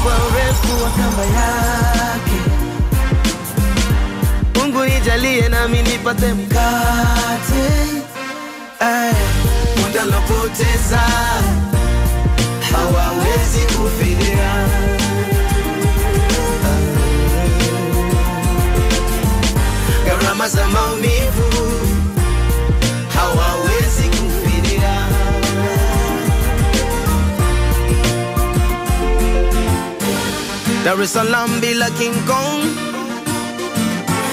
kwa urefu wa kamba yake. Mungu nijalie nami nipate mkate. Muda lopoteza hawawezi kufidia. Gharama za maumivu hawawezi kufidia. Dar es Salaam bila King Kong,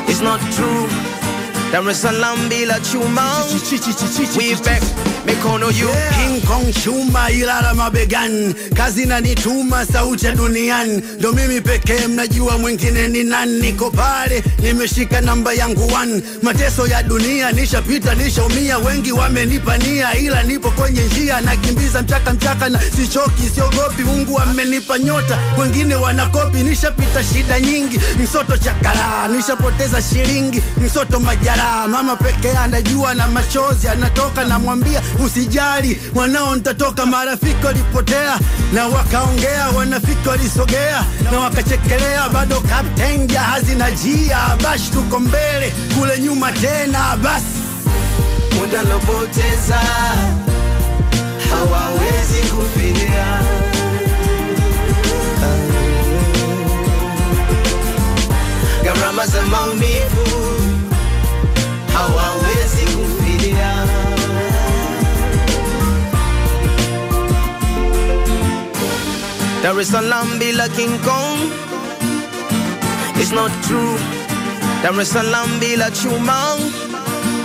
it's not true. Dar es Salaam bila Chuma, we back, mikono you. King Kong Chuma Ilala mabegani, kazi na nituma sauti ya duniani. Ndo mimi pekee mnajua mwingine ni nani. Niko pale nimeshika namba yangu 1. Mateso ya dunia nishapita nishaumia, wengi wamenipania ila nipo kwenye njia. Nakimbiza mchaka na sichoki siogopi, Mungu amenipa nyota, wengine wanakopi. Nishapita shida nyingi, msoto chakala, nishapoteza shilingi, msoto majara. Mama pekee anajua na machozi anatoka, na mwambia usijali mwanao nitatoka. Marafiki walipotea na wakaongea, wanafiki walisogea na wakachekelea. Bado captain jahazi na jia, bash tuko mbele kule nyuma tena basi. Muda lopoteza hawawezi kufidia. Gharama za maumivu hawawezi kufidia. Dar es Salaam bila King Kong, it's not true. Dar es Salaam bila Chuma,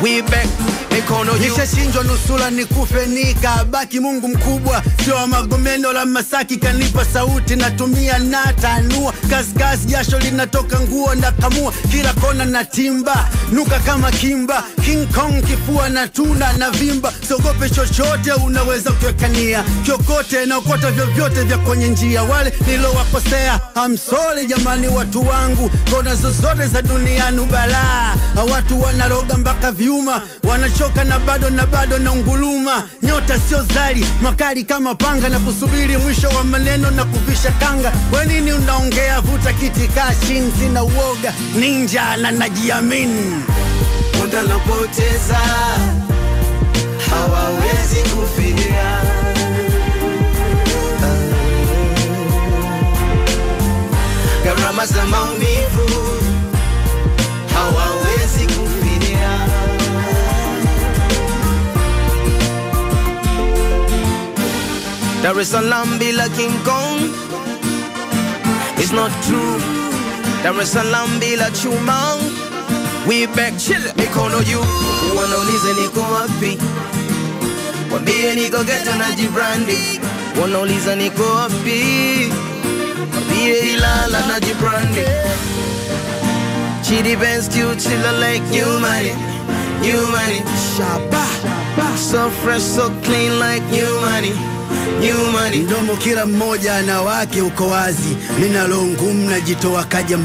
we back, mikono you. Nishashinjwa nusula nikufe nikabaki, Mungu mkubwa sio wa Magomeno la Masaki. Kanipa sauti natumia natanua, kazi jasho linatoka nguo na kamua. Kila kona na timba, nuka kama kimba. King Kong kifua na tuna na vimba. Sogope chochote unaweza kuwekania, kiokote na ukota vyovyote vya kwenye njia. Wale nilowakosea I'm sorry jamani watu wangu, kona zozote za duniani balaa. Watu wanaroga mpaka viuma, wanachoka na bado na unguluma. Nyota sio zali, makali kama panga, na kusubiri mwisho wa maneno na kuvisha kanga. We nini unaongea, vuta kiti kashin, sina uoga, ninja na najiamini. Muda lopoteza hawawezi kufidia. Gharama za maumivu hawawezi kufidia. Dar es Salaam bila King Kong, it's not true. Dar es Salaam bila Chuma, we back, chill, mikono you. Wanaulize niko wapi, wambie niko ghetto na jibrandi. Wanauliza niko wapi, wambie Ilala na jibrandi. Chidi Benz Q chilla like new money, new money. Shaba, so fresh, so clean like new money, new money. Ndomo kila mmoja na wake uko wazi, mina longu mnajitoa kaja